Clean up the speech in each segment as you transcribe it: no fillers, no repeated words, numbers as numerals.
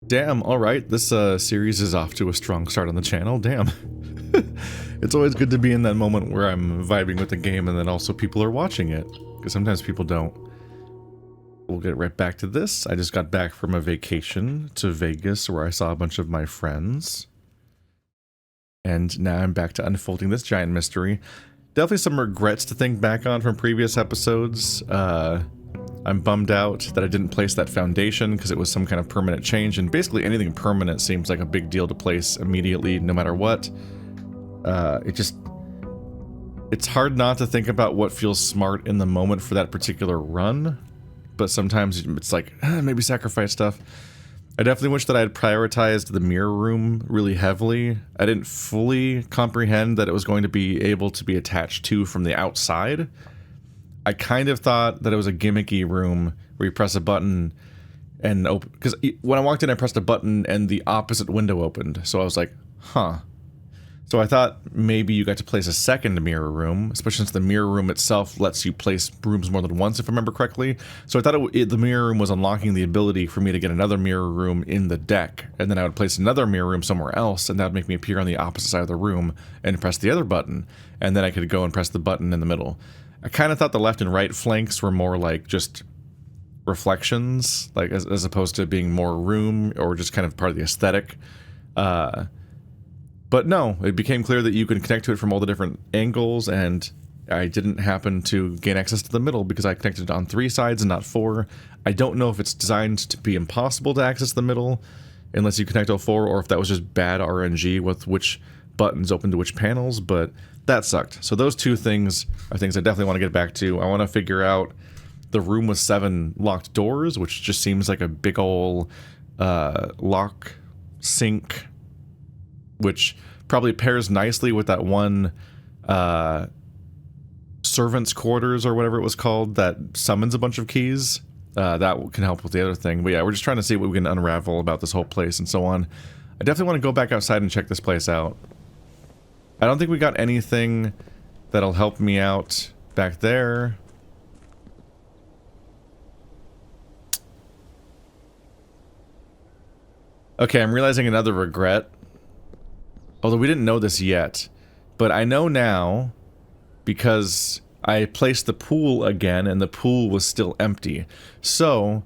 Damn, alright, this series is off to a strong start on the channel, damn. It's always good to be in that moment where I'm vibing with the game and then also people are watching it, because sometimes people don't. We'll get right back to this. I just got back from a vacation to Vegas where I saw a bunch of my friends. And now I'm back to unfolding this giant mystery. Definitely some regrets to think back on from previous episodes. I'm bummed out that I didn't place that foundation because it was some kind of permanent change, and basically anything permanent seems like a big deal to place immediately no matter what. It's hard not to think about what feels smart in the moment for that particular run, but sometimes it's like, maybe sacrifice stuff. I definitely wish that I had prioritized the mirror room really heavily. I didn't fully comprehend that it was going to be able to be attached to from the outside. I kind of thought that it was a gimmicky room where you press a button and open, because when I walked in I pressed a button and the opposite window opened, so I was like, huh. So I thought maybe you got to place a second mirror room, especially since the mirror room itself lets you place rooms more than once, if I remember correctly. So I thought the mirror room was unlocking the ability for me to get another mirror room in the deck, and then I would place another mirror room somewhere else, and that would make me appear on the opposite side of the room and press the other button, and then I could go and press the button in the middle. I kind of thought the left and right flanks were more like just reflections, like as opposed to being more room or just kind of part of the aesthetic. But no, it became clear that you can connect to it from all the different angles, and I didn't happen to gain access to the middle because I connected it on 3 sides and not 4. I don't know if it's designed to be impossible to access the middle unless you connect all 4, or if that was just bad RNG with which buttons open to which panels, but that sucked. So those 2 things are things I definitely want to get back to. I want to figure out the room with 7 locked doors, which just seems like a big ol' lock sink, which probably pairs nicely with that one servant's quarters or whatever it was called that summons a bunch of keys. That can help with the other thing. But yeah, we're just trying to see what we can unravel about this whole place and so on. I definitely want to go back outside and check this place out. I don't think we got anything that'll help me out back there. Okay, I'm realizing another regret. Although we didn't know this yet, but I know now because I placed the pool again and the pool was still empty. So,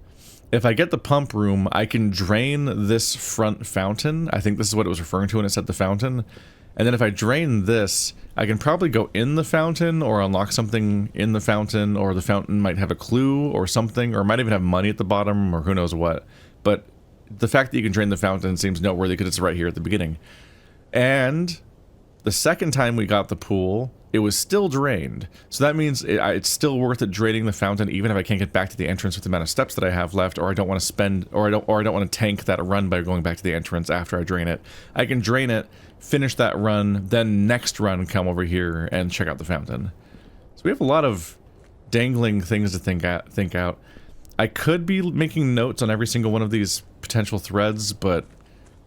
if I get the pump room, I can drain this front fountain. I think this is what it was referring to when it said the fountain. And then if I drain this, I can probably go in the fountain or unlock something in the fountain, or the fountain might have a clue or something, or it might even have money at the bottom or who knows what. But the fact that you can drain the fountain seems noteworthy because it's right here at the beginning. And the second time we got the pool, it was still drained. So that means it's still worth it draining the fountain, even if I can't get back to the entrance with the amount of steps that I have left, or I don't want to spend, or I don't want to tank that run by going back to the entrance after I drain it. I can drain it, finish that run, then next run come over here and check out the fountain. So we have a lot of dangling things to think out. I could be making notes on every single one of these potential threads, but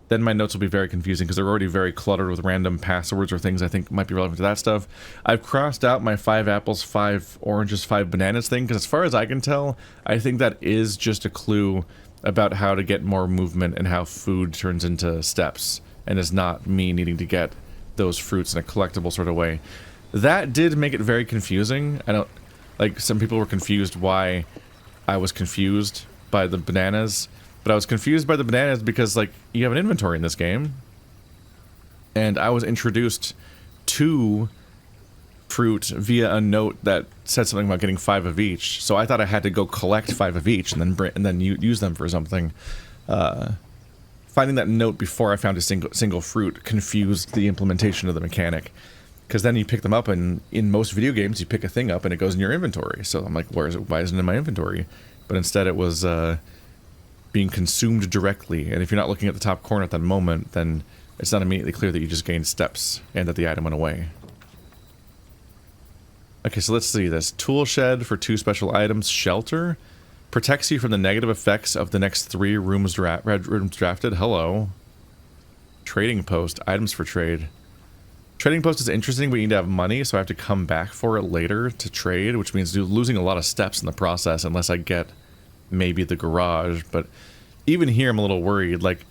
then my notes will be very confusing because they're already very cluttered with random passwords or things I think might be relevant to that stuff. I've crossed out my 5 apples, 5 oranges, 5 bananas thing because as far as I can tell, I think that is just a clue about how to get more movement and how food turns into steps, and is not me needing to get those fruits in a collectible sort of way. That did make it very confusing. I don't, like, some people were confused why I was confused by the bananas. But I was confused by the bananas because, like, you have an inventory in this game. And I was introduced to fruit via a note that said something about getting 5 of each. So I thought I had to go collect 5 of each and then use them for something. Finding that note before I found a single fruit confused the implementation of the mechanic. Because then you pick them up, and in most video games you pick a thing up and it goes in your inventory. So I'm like, where is it? Why isn't it in my inventory? But instead it was being consumed directly, and if you're not looking at the top corner at that moment, then it's not immediately clear that you just gained steps and that the item went away. Okay, so let's see this. Tool shed for 2 special items. Shelter protects you from the negative effects of the next 3 rooms drafted. Hello. Trading post. Items for trade. Trading post is interesting, but you need to have money, so I have to come back for it later to trade, which means losing a lot of steps in the process unless I get maybe the garage, but even here I'm a little worried. Like,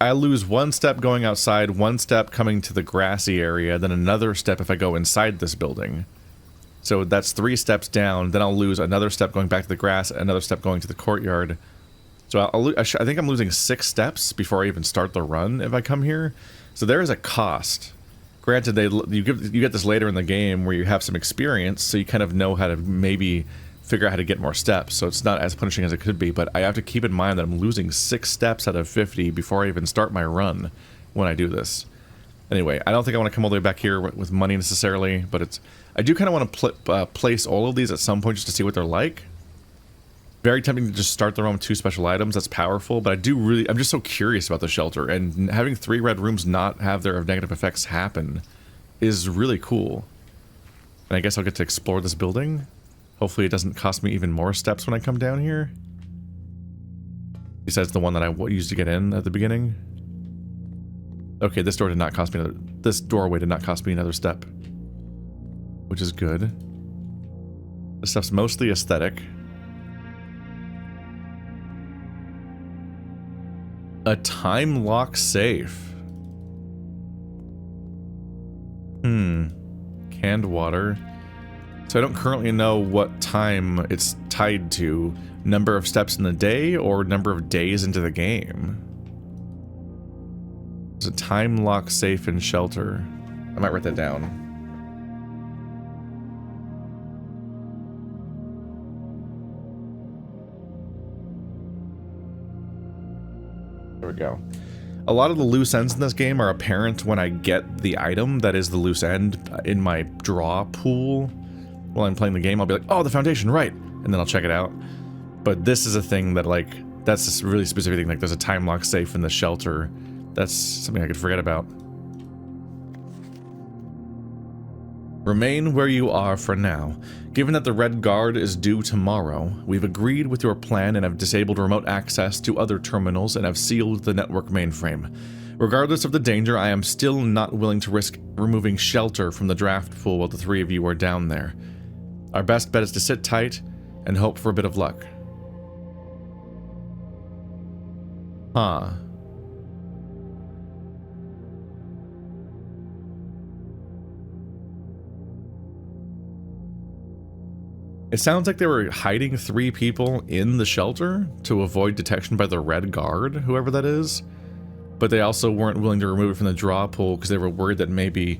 I lose one step going outside, one step coming to the grassy area, then another step if I go inside this building. So that's 3 steps down, then I'll lose another step going back to the grass, another step going to the courtyard. So I think I'm losing 6 steps before I even start the run if I come here. So there is a cost. Granted, you get this later in the game where you have some experience, so you kind of know how to maybe figure out how to get more steps, so it's not as punishing as it could be, but I have to keep in mind that I'm losing 6 steps out of 50 before I even start my run when I do this. Anyway, I don't think I want to come all the way back here with money necessarily, but I do kind of want to place all of these at some point just to see what they're like. Very tempting to just start the run with 2 special items, that's powerful, but I'm just so curious about the shelter, and having 3 red rooms not have their negative effects happen is really cool. And I guess I'll get to explore this building. Hopefully it doesn't cost me even more steps when I come down here. Besides the one that I used to get in at the beginning. Okay, this doorway did not cost me another step. Which is good. This stuff's mostly aesthetic. A time lock safe. Canned water. So I don't currently know what time it's tied to. Number of steps in the day or number of days into the game. There's a time lock safe and shelter. I might write that down. There we go. A lot of the loose ends in this game are apparent when I get the item that is the loose end in my draw pool. While I'm playing the game, I'll be like, oh, the foundation, right. And then I'll check it out. But this is a thing that, like, that's a really specific thing. Like, there's a time lock safe in the shelter. That's something I could forget about. Remain where you are for now. Given that the Red Guard is due tomorrow, we've agreed with your plan and have disabled remote access to other terminals and have sealed the network mainframe. Regardless of the danger, I am still not willing to risk removing shelter from the draft pool while the 3 of you are down there. Our best bet is to sit tight and hope for a bit of luck. Huh. It sounds like they were hiding 3 people in the shelter to avoid detection by the Red Guard, whoever that is. But they also weren't willing to remove it from the draw pool because they were worried that maybe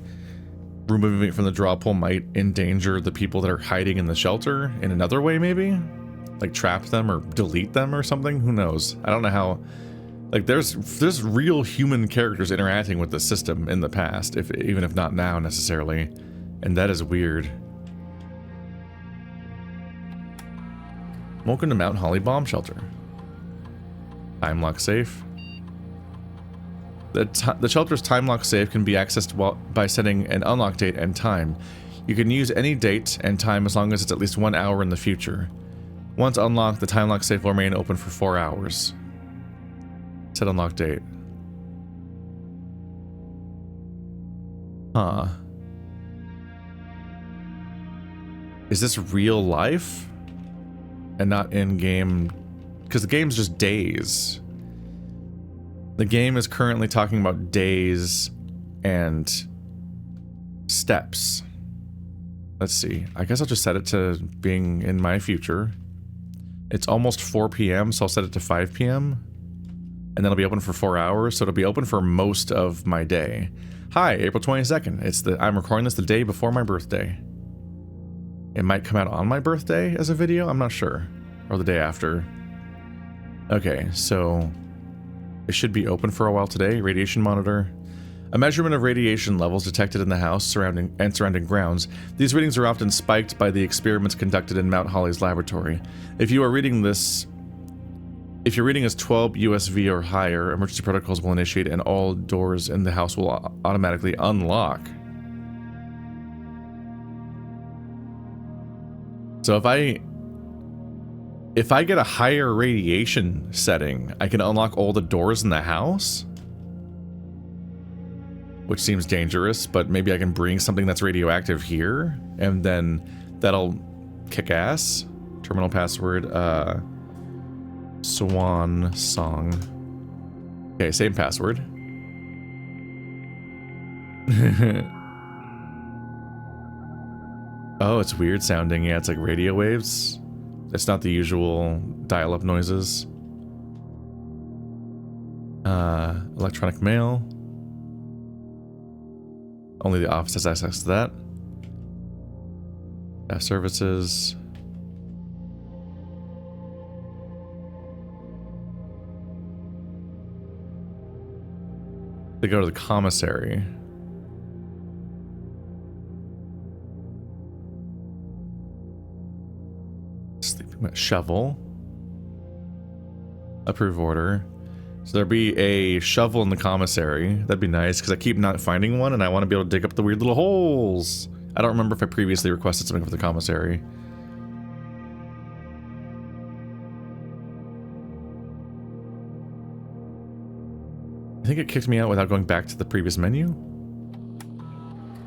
removing it from the draw pool might endanger the people that are hiding in the shelter in another way, maybe? Like trap them or delete them or something? Who knows? I don't know how... Like, there's real human characters interacting with the system in the past, even if not now necessarily. And that is weird. Welcome to Mount Holly Bomb Shelter. Time lock safe. The shelter's time lock safe can be accessed by setting an unlock date and time. You can use any date and time as long as it's at least 1 hour in the future. Once unlocked, the time lock safe will remain open for 4 hours. Set unlock date. Huh. Is this real life? And not in-game? Because the game's just days. The game is currently talking about days and steps. Let's see. I guess I'll just set it to being in my future. It's almost 4 p.m., so I'll set it to 5 p.m. And then it'll be open for 4 hours, so it'll be open for most of my day. Hi, April 22nd. I'm recording this the day before my birthday. It might come out on my birthday as a video, I'm not sure. Or the day after. Okay, so it should be open for a while today. Radiation monitor. A measurement of radiation levels detected in the house surrounding grounds. These readings are often spiked by the experiments conducted in Mount Holly's laboratory. If you're reading as 12 USV or higher, emergency protocols will initiate and all doors in the house will automatically unlock. So if I get a higher radiation setting, I can unlock all the doors in the house? Which seems dangerous, but maybe I can bring something that's radioactive here, and then that'll kick ass. Terminal password, Swan song. Okay, same password. Oh, it's weird sounding. Yeah, it's like radio waves. It's not the usual dial-up noises. Electronic mail. Only the office has access to that. Staff services. They go to the commissary. Sleeping shovel. Approve order. So there'd be a shovel in the commissary. That'd be nice, because I keep not finding one, and I want to be able to dig up the weird little holes. I don't remember if I previously requested something for the commissary. I think it kicked me out without going back to the previous menu.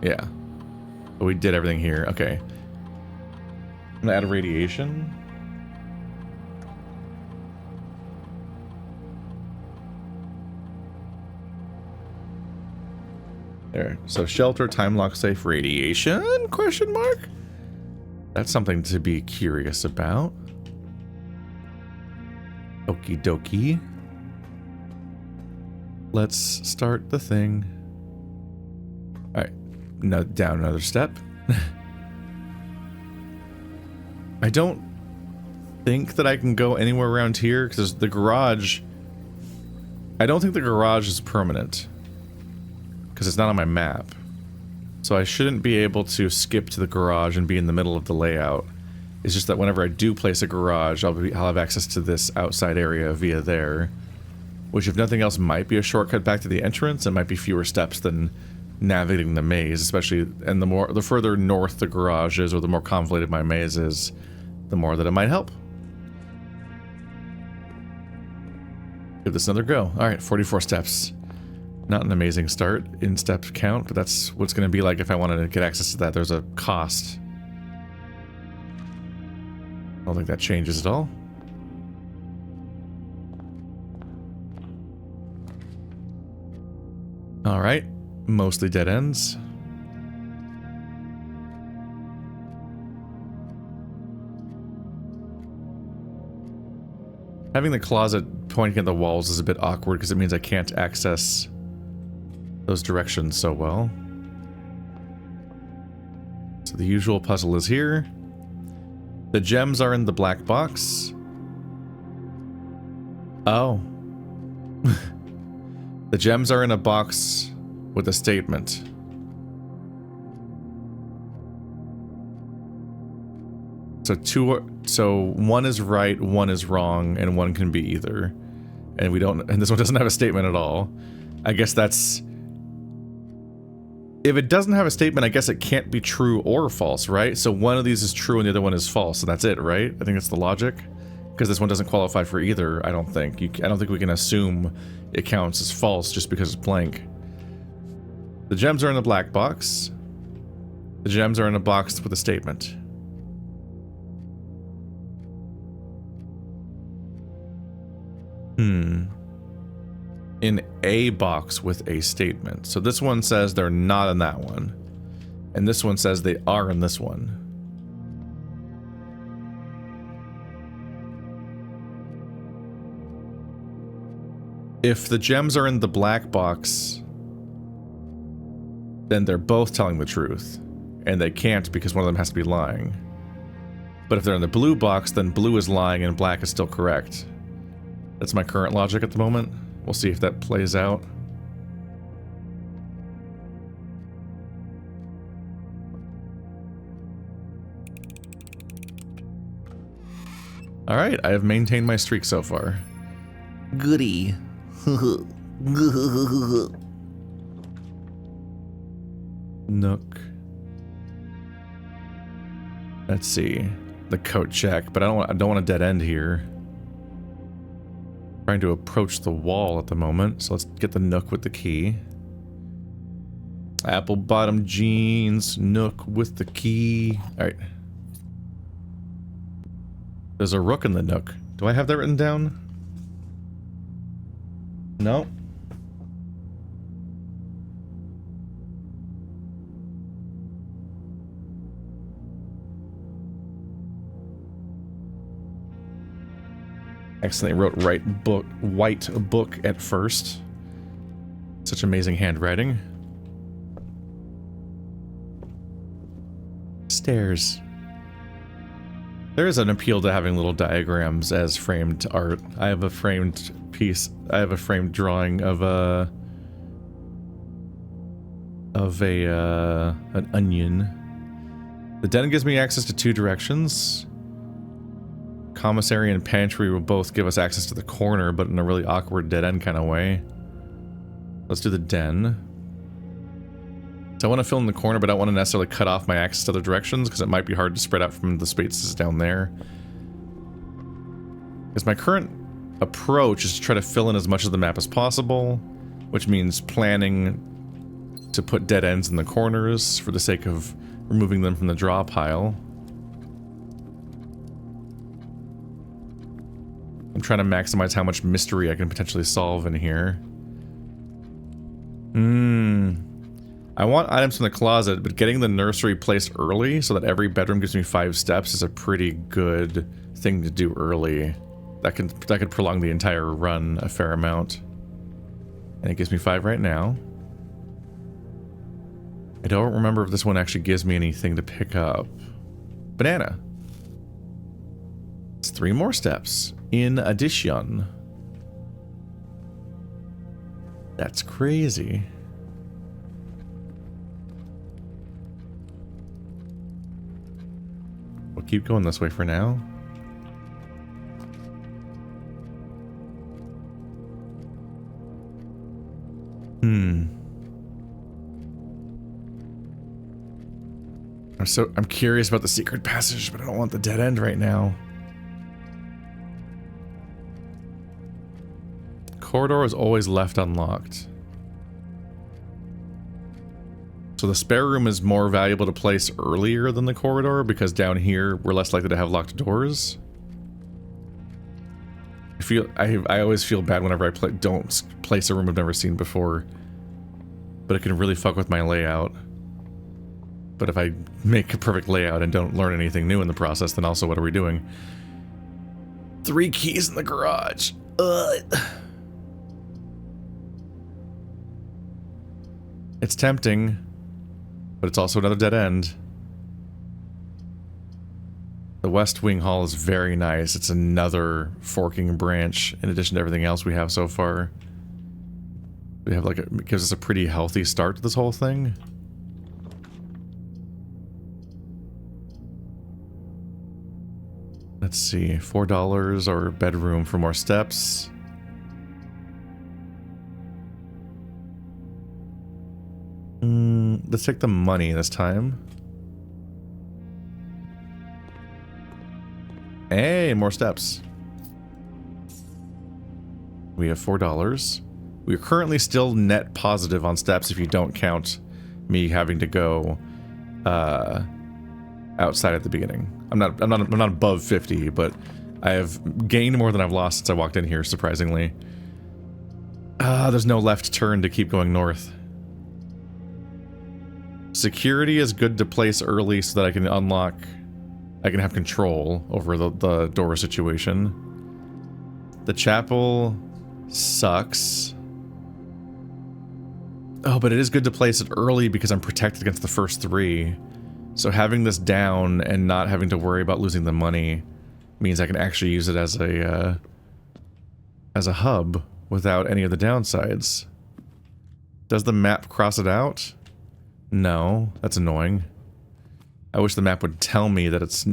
Yeah. But we did everything here. Okay. I'm gonna add a radiation. There. So shelter, time lock safe, radiation? Question mark? That's something to be curious about. Okie dokie. Let's start the thing. Alright. No, down another step. I don't think that I can go anywhere around here because the garage... I don't think the garage is permanent. Because it's not on my map. So I shouldn't be able to skip to the garage and be in the middle of the layout. It's just that whenever I do place a garage, I'll have access to this outside area via there. Which, if nothing else, might be a shortcut back to the entrance. It might be fewer steps than navigating the maze, especially, and the further north the garage is, or the more convoluted my maze is, the more that it might help. Give this another go. Alright, 44 steps. Not an amazing start in step count, but that's what it's going to be like if I wanted to get access to that. There's a cost. I don't think that changes at all. Alright, mostly dead ends. Having the closet pointing at the walls is a bit awkward because it means I can't access those directions so well. So the usual puzzle is here. The gems are in the black box. Oh. The gems are in a box with a statement. So one is right, one is wrong, and one can be either. And this one doesn't have a statement at all. I guess that's... If it doesn't have a statement, I guess it can't be true or false, right? So one of these is true and the other one is false, and that's it, right? I think that's the logic. Because this one doesn't qualify for either, I don't think. I don't think we can assume it counts as false just because it's blank. The gems are in the black box. The gems are in a box with a statement. In a box with a statement. So this one says they're not in that one. And this one says they are in this one. If the gems are in the black box, then they're both telling the truth. And they can't because one of them has to be lying. But if they're in the blue box, then blue is lying and black is still correct. That's my current logic at the moment. We'll see if that plays out. Alright, I have maintained my streak so far. Goody. Nook. Let's see. The coat check, but I don't want a dead end here. Trying to approach the wall at the moment, so let's get the nook with the key. Apple bottom jeans, nook with the key. Alright. There's a rook in the nook. Do I have that written down? No. Accidentally wrote white book at first. Such amazing handwriting. Stairs. There is an appeal to having little diagrams as framed art. I have a framed piece. I have a framed drawing of an onion. The den gives me access to 2 directions. Commissary and pantry will both give us access to the corner, but in a really awkward dead-end kind of way. Let's do the den. So I want to fill in the corner, but I don't want to necessarily cut off my access to other directions, because it might be hard to spread out from the spaces down there. Because my current approach is to try to fill in as much of the map as possible, which means planning to put dead ends in the corners for the sake of removing them from the draw pile. I'm trying to maximize how much mystery I can potentially solve in here. I want items from the closet, but getting the nursery placed early so that every bedroom gives me 5 steps is a pretty good thing to do early. That could prolong the entire run a fair amount. And it gives me 5 right now. I don't remember if this one actually gives me anything to pick up. Banana. It's 3 more steps. In addition. That's crazy. We'll keep going this way for now. I'm curious about the secret passage, but I don't want the dead end right now. Corridor is always left unlocked. So the spare room is more valuable to place earlier than the corridor, because down here we're less likely to have locked doors. I always feel bad whenever I don't place a room I've never seen before, but it can really fuck with my layout. But if I make a perfect layout and don't learn anything new in the process, then also what are we doing? 3 keys in the garage. Ugh. It's tempting, but it's also another dead end. The West Wing Hall is very nice. It's another forking branch in addition to everything else we have so far. We have like it gives us a pretty healthy start to this whole thing. Let's see, $4 or bedroom for more steps. Let's take the money this time. Hey, more steps. We have $4. We are currently still net positive on steps if you don't count me having to go outside at the beginning. I'm not above 50, but I have gained more than I've lost since I walked in here, surprisingly. There's no left turn to keep going north. Security is good to place early so that I can have control over the door situation. The chapel sucks. Oh, but it is good to place it early because I'm protected against the first 3. So having this down and not having to worry about losing the money means I can actually use it as a hub without any of the downsides. Does the map cross it out? No, that's annoying. I wish the map would tell me that it's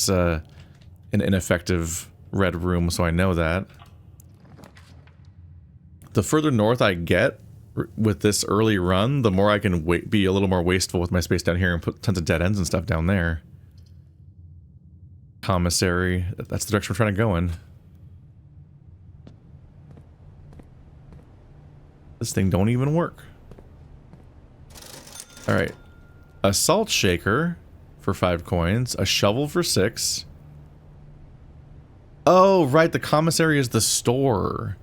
an ineffective red room, so I know that. The further north I get with this early run, the more I can be a little more wasteful with my space down here and put tons of dead ends and stuff down there. Commissary, that's the direction we're trying to go in. This thing don't even work. Alright. A salt shaker for 5 coins. A shovel for 6. Oh, right, the commissary is the store.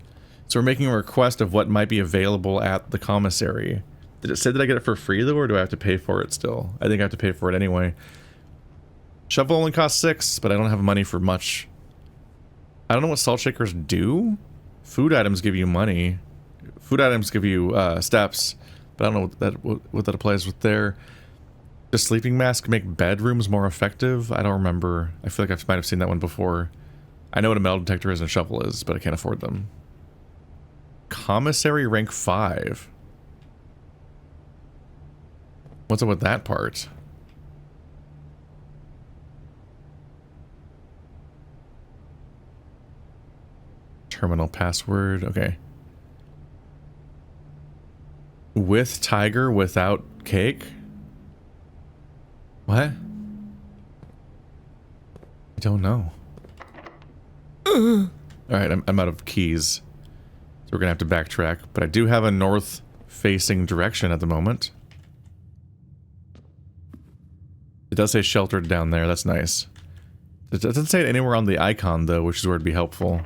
So we're making a request of what might be available at the commissary. Did it say that I get it for free though, or do I have to pay for it still? I think I have to pay for it anyway. Shovel only costs 6, but I don't have money for much. I don't know what salt shakers do. Food items give you money. Food items give you steps, but I don't know what that applies with there. Does sleeping mask make bedrooms more effective? I don't remember. I feel like I might have seen that one before. I know what a metal detector is and a shovel is, but I can't afford them. Commissary rank 5. What's up with that part? Terminal password, okay. With tiger, without cake? What? I don't know. Alright, I'm out of keys. So we're gonna have to backtrack, but I do have a north-facing direction at the moment. It does say sheltered down there, that's nice. It doesn't say it anywhere on the icon though, which is where it'd be helpful.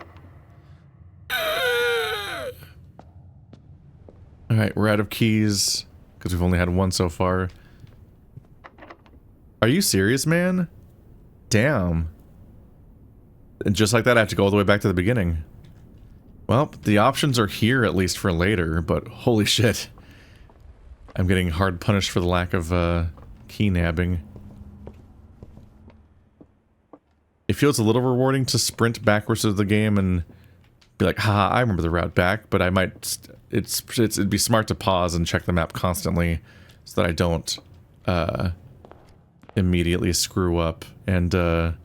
Alright, we're out of keys, because we've only had one so far. Are you serious, man? Damn. And just like that, I have to go all the way back to the beginning. Well, the options are here, at least for later, but holy shit. I'm getting hard punished for the lack of, key nabbing. It feels a little rewarding to sprint backwards to the game and be like, haha, I remember the route back, but I might... it'd be smart to pause and check the map constantly so that I don't, immediately screw up and,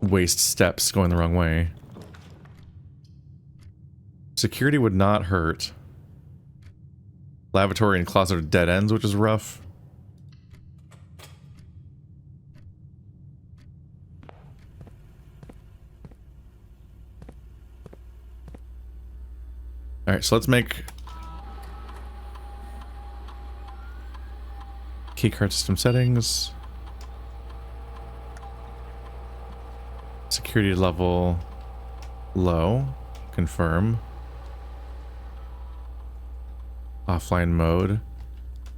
waste steps going the wrong way. Security would not hurt. Lavatory and closet are dead ends, which is rough. Alright, so let's make keycard system settings. Security level low. Confirm. Offline mode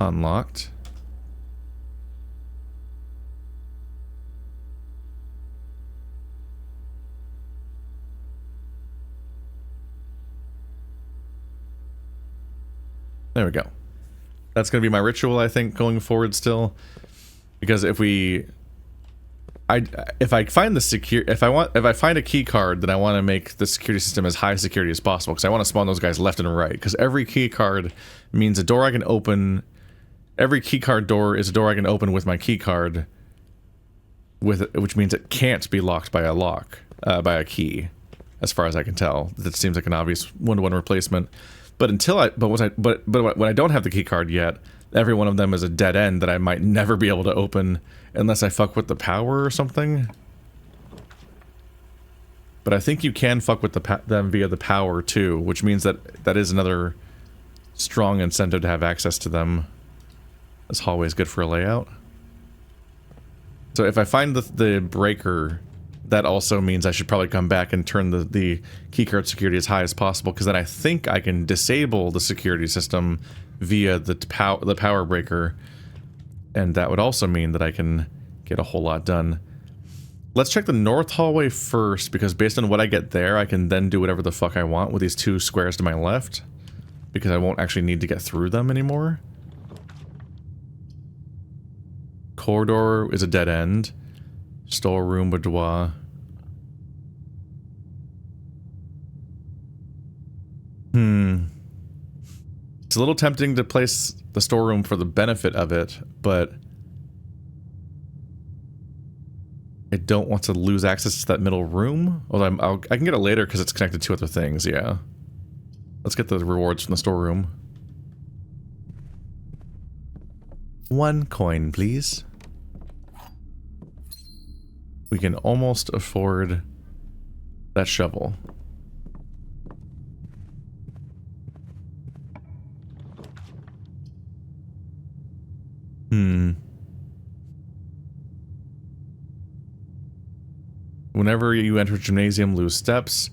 unlocked. There we go. That's going to be my ritual, I think, going forward still. Because if I find the if I find a key card, then I want to make the security system as high security as possible, because I want to spawn those guys left and right. Because every key card means a door I can open. Every key card door is a door I can open with my key card, which means it can't be locked by a by a key, as far as I can tell. That seems like an obvious one-to-one replacement. But when I don't have the key card yet, every one of them is a dead end that I might never be able to open unless I fuck with the power or something. But I think you can fuck with them via the power too, which means that is another strong incentive to have access to them. This hallway is good for a layout. So if I find the breaker, that also means I should probably come back and turn the keycard security as high as possible, because then I think I can disable the security system via the power breaker, and that would also mean that I can get a whole lot done. Let's check the north hallway first, because based on what I get there, I can then do whatever the fuck I want with these two squares to my left, because I won't actually need to get through them anymore. Corridor is a dead end. Storeroom, boudoir. It's a little tempting to place the storeroom for the benefit of it, but I don't want to lose access to that middle room. Although I can get it later because it's connected to other things, yeah. Let's get the rewards from the storeroom. 1 coin, please. We can almost afford that shovel. Whenever you enter a gymnasium, lose steps.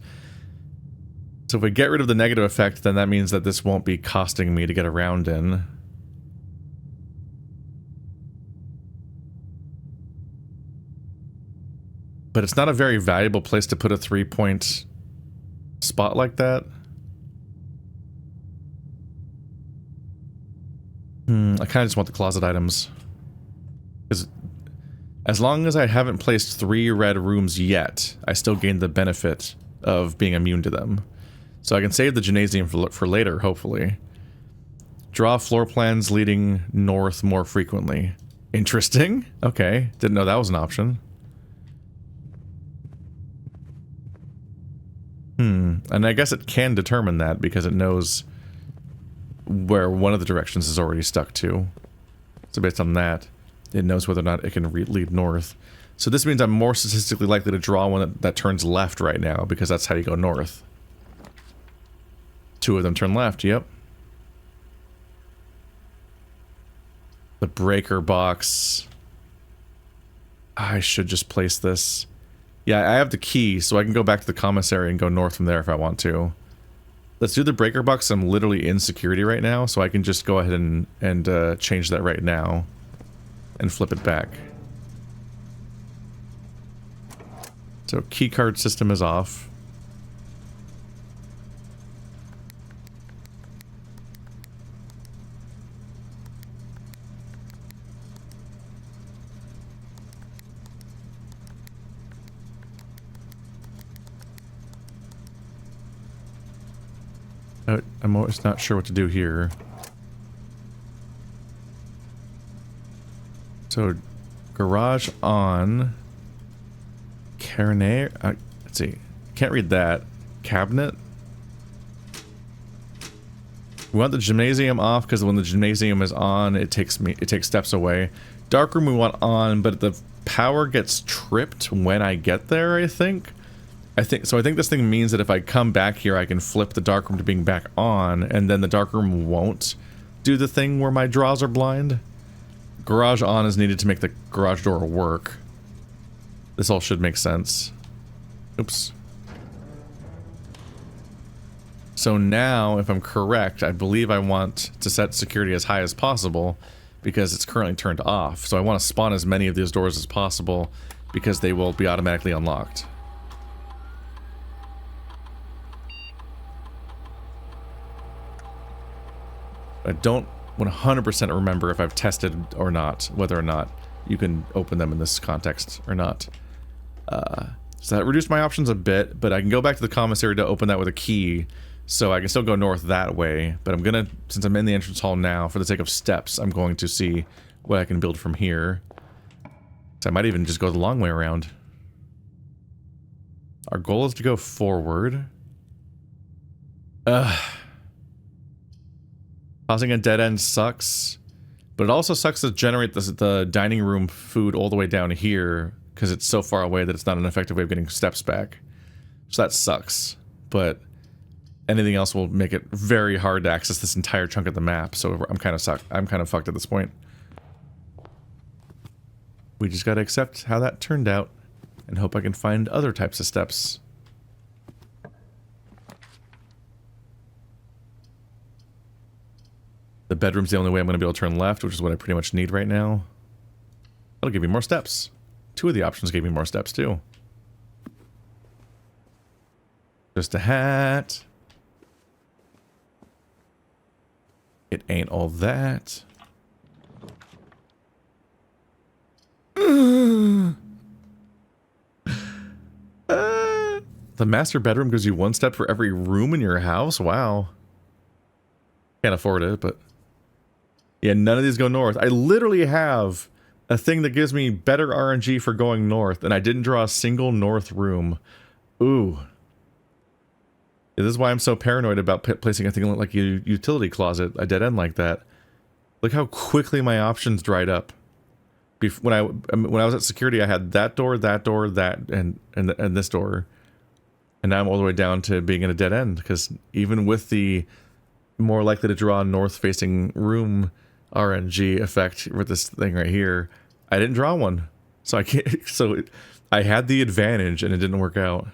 So if we get rid of the negative effect, then that means that this won't be costing me to get around in. But it's not a very valuable place to put a 3-point spot like that. I kind of just want the closet items. Because as long as I haven't placed 3 red rooms yet, I still gain the benefit of being immune to them. So I can save the gymnasium for later, hopefully. Draw floor plans leading north more frequently. Interesting. Okay, didn't know that was an option. And I guess it can determine that because it knows where one of the directions is already stuck to. So based on that, it knows whether or not it can lead north. So this means I'm more statistically likely to draw one that turns left right now, because that's how you go north. 2 of them turn left, yep. The breaker box. I should just place this. Yeah, I have the key, so I can go back to the commissary and go north from there if I want to. Let's do the breaker box. I'm literally in security right now, so I can just go ahead and change that right now. And flip it back. So keycard system is off. I'm always not sure what to do here. So, garage on. Carnet. Let's see. Can't read that. Cabinet. We want the gymnasium off because when the gymnasium is on, it takes steps away. Darkroom we want on, but the power gets tripped when I get there. I think this thing means that if I come back here, I can flip the darkroom to being back on, and then the darkroom won't do the thing where my draws are blind. Garage on is needed to make the garage door work. This all should make sense. Oops. So now, if I'm correct, I believe I want to set security as high as possible because it's currently turned off. So I want to spawn as many of these doors as possible because they will be automatically unlocked. I don't 100% remember if I've tested or not, whether or not you can open them in this context or not. So that reduced my options a bit, but I can go back to the commissary to open that with a key, so I can still go north that way. But I'm gonna, since I'm in the entrance hall now, for the sake of steps, I'm going to see what I can build from here. So I might even just go the long way around. Our goal is to go forward. Causing a dead end sucks, but it also sucks to generate the dining room food all the way down here because it's so far away that it's not an effective way of getting steps back. So that sucks, but anything else will make it very hard to access this entire chunk of the map, so I'm kind of fucked at this point. We just gotta accept how that turned out and hope I can find other types of steps. The bedroom's the only way I'm going to be able to turn left, which is what I pretty much need right now. That'll give me more steps. 2 of the options gave me more steps, too. Just a hat. It ain't all that. The master bedroom gives you 1 step for every room in your house? Wow. Can't afford it, but... yeah, none of these go north. I literally have a thing that gives me better RNG for going north, and I didn't draw a single north room. Ooh. Yeah, this is why I'm so paranoid about placing a thing like a utility closet, a dead end like that. Look how quickly my options dried up. When I was at security, I had that door, and this door. And now I'm all the way down to being in a dead end, because even with the more likely to draw north-facing room RNG effect with this thing right here, I didn't draw one. So I can't, so I had the advantage and it didn't work out.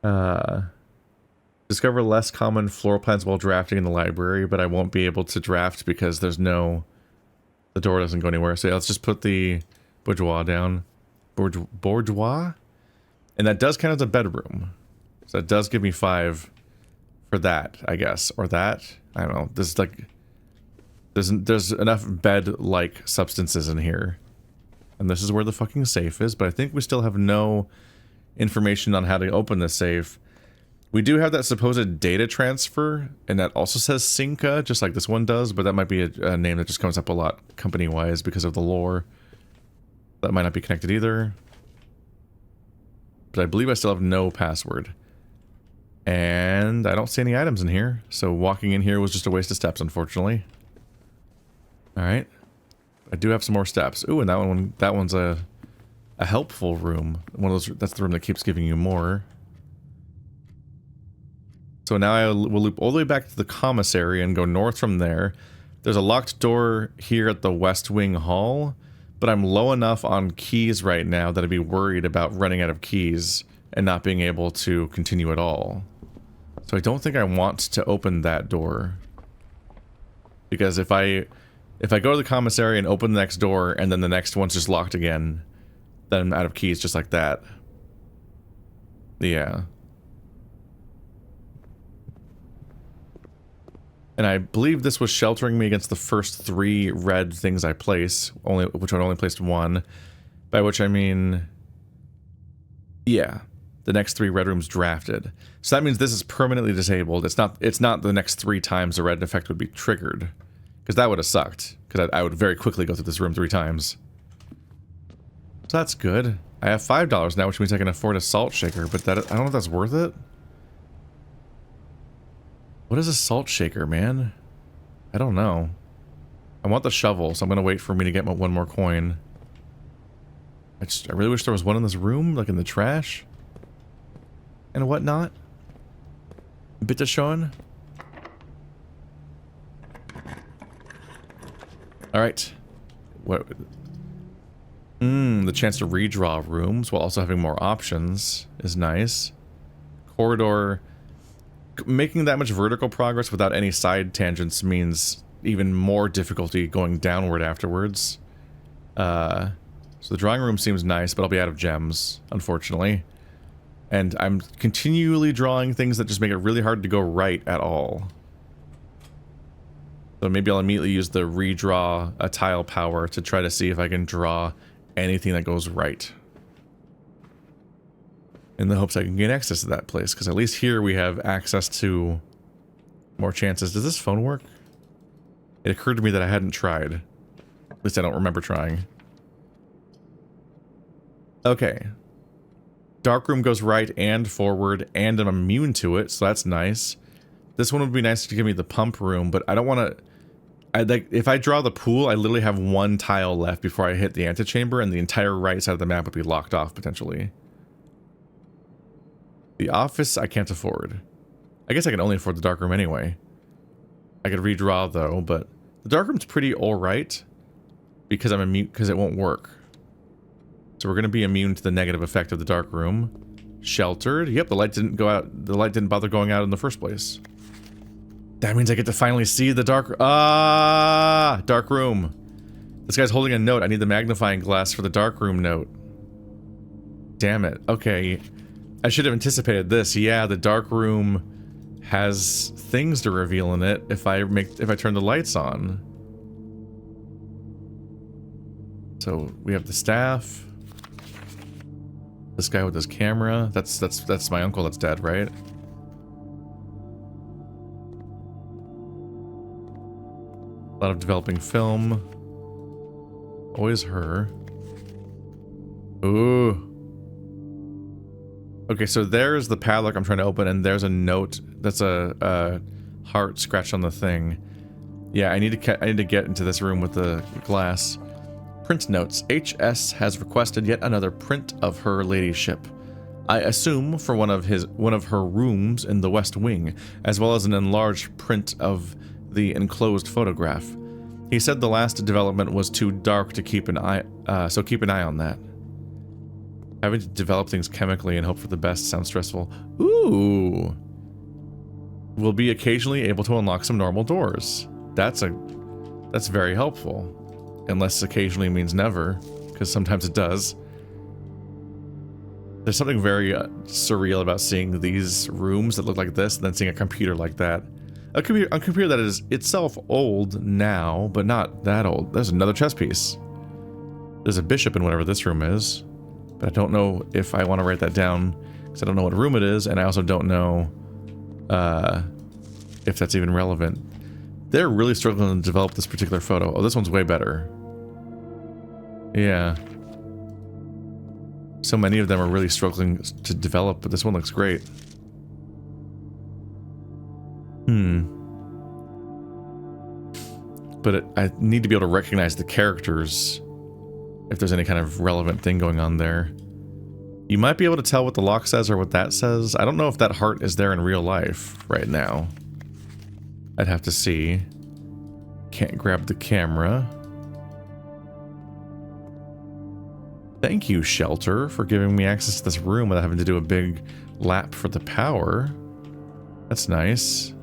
Discover less common floor plans while drafting in the library, but I won't be able to draft because there's no... The door doesn't go anywhere. So yeah, let's just put the bourgeois down. Bourgeois? And that does count as a bedroom. So that does give me 5 for that, I guess. Or that? I don't know. There's like... There's enough bed-like substances in here. And this is where the fucking safe is, but I think we still have no information on how to open the safe. We do have that supposed data transfer, and that also says Synca, just like this one does, but that might be a name that just comes up a lot company-wise because of the lore. That might not be connected either. But I believe I still have no password. And I don't see any items in here, so walking in here was just a waste of steps, unfortunately. Alright. I do have some more steps. Ooh, and that one's a helpful room. One of those, that's the room that keeps giving you more. So now I will loop all the way back to the commissary and go north from there. There's a locked door here at the West Wing Hall, but I'm low enough on keys right now that I'd be worried about running out of keys and not being able to continue at all. So I don't think I want to open that door. Because if I go to the commissary and open the next door and then the next one's just locked again, then I'm out of keys just like that. Yeah. And I believe this was sheltering me against the first 3 red things I place, which I only placed 1. By which I mean, yeah, the next 3 red rooms drafted. So that means this is permanently disabled. It's not the next 3 times the red effect would be triggered, because that would have sucked. Because I would very quickly go through this room 3 times. So that's good. I have $5 now, which means I can afford a salt shaker, but I don't know if that's worth it. What is a salt shaker, man? I don't know. I want the shovel, so I'm gonna wait for me to get 1 more coin. I really wish there was one in this room, like in the trash. And whatnot. Bitte schon. Alright. What? The chance to redraw rooms while also having more options is nice. Corridor. Making that much vertical progress without any side tangents means even more difficulty going downward afterwards. So the drawing room seems nice, but I'll be out of gems, unfortunately. And I'm continually drawing things that just make it really hard to go right at all. So maybe I'll immediately use the redraw a tile power to try to see if I can draw anything that goes right. In the hopes I can gain access to that place, because at least here we have access to more chances. Does this phone work? It occurred to me that I hadn't tried. At least I don't remember trying. Okay. Darkroom goes right and forward, and I'm immune to it, so that's nice. This one would be nice to give me the pump room, but I don't want to... if I draw the pool, I literally have 1 tile left before I hit the antechamber, and the entire right side of the map would be locked off, potentially. The office, I can't afford. I guess I can only afford the darkroom anyway. I could redraw, though, but... The darkroom's pretty alright, because I'm immune, because it won't work. So we're going to be immune to the negative effect of the darkroom. Sheltered. Yep, the light didn't go out. The light didn't bother going out in the first place. That means I get to finally see the dark room. This guy's holding a note. I need the magnifying glass for the dark room note. Damn it. Okay. I should have anticipated this. Yeah, the dark room has things to reveal in it if I turn the lights on. So we have the staff. This guy with his camera. That's my uncle that's dead, right? A lot of developing film. Always her. Ooh. Okay, so there's the padlock I'm trying to open, and there's a note. That's a heart scratched on the thing. Yeah, I need to get into this room with the glass. Print notes. HS has requested yet another print of her ladyship. I assume for one of her rooms in the West Wing, as well as an enlarged print of the enclosed photograph. He said the last development was too dark to keep an eye, so keep an eye on that. Having to develop things chemically and hope for the best sounds stressful. Ooh. We'll be occasionally able to unlock some normal doors. That's very helpful. Unless occasionally means never, because sometimes it does. There's something very surreal about seeing these rooms that look like this and then seeing a computer like that. A computer that is itself old now, but not that old. There's another chess piece. There's a bishop in whatever this room is. But I don't know if I want to write that down, because I don't know what room it is, and I also don't know if that's even relevant. They're really struggling to develop this particular photo. Oh, this one's way better. Yeah. So many of them are really struggling to develop, but this one looks great. But I need to be able to recognize the characters if there's any kind of relevant thing going on there. You might be able to tell what the lock says or what that says. I don't know if that heart is there in real life right now. I'd have to see. Can't grab the camera. Thank you, Shelter, for giving me access to this room without having to do a big lap for the power. That's nice.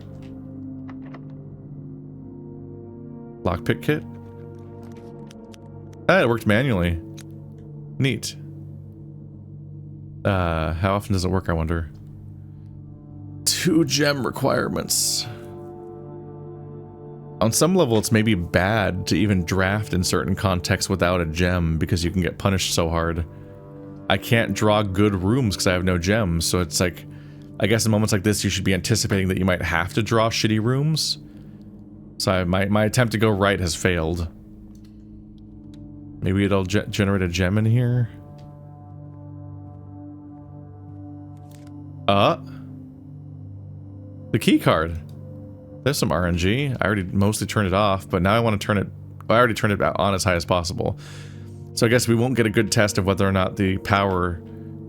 Lockpick kit? Ah, it worked manually. Neat. How often does it work, I wonder? 2 gem requirements. On some level, it's maybe bad to even draft in certain contexts without a gem, because you can get punished so hard. I can't draw good rooms because I have no gems, so it's like, I guess in moments like this, you should be anticipating that you might have to draw shitty rooms. So my attempt to go right has failed. Maybe it'll generate a gem in here. The key card. There's some RNG. I already mostly turned it off, but now I want to turn it... I already turned it on as high as possible. So I guess we won't get a good test of whether or not the power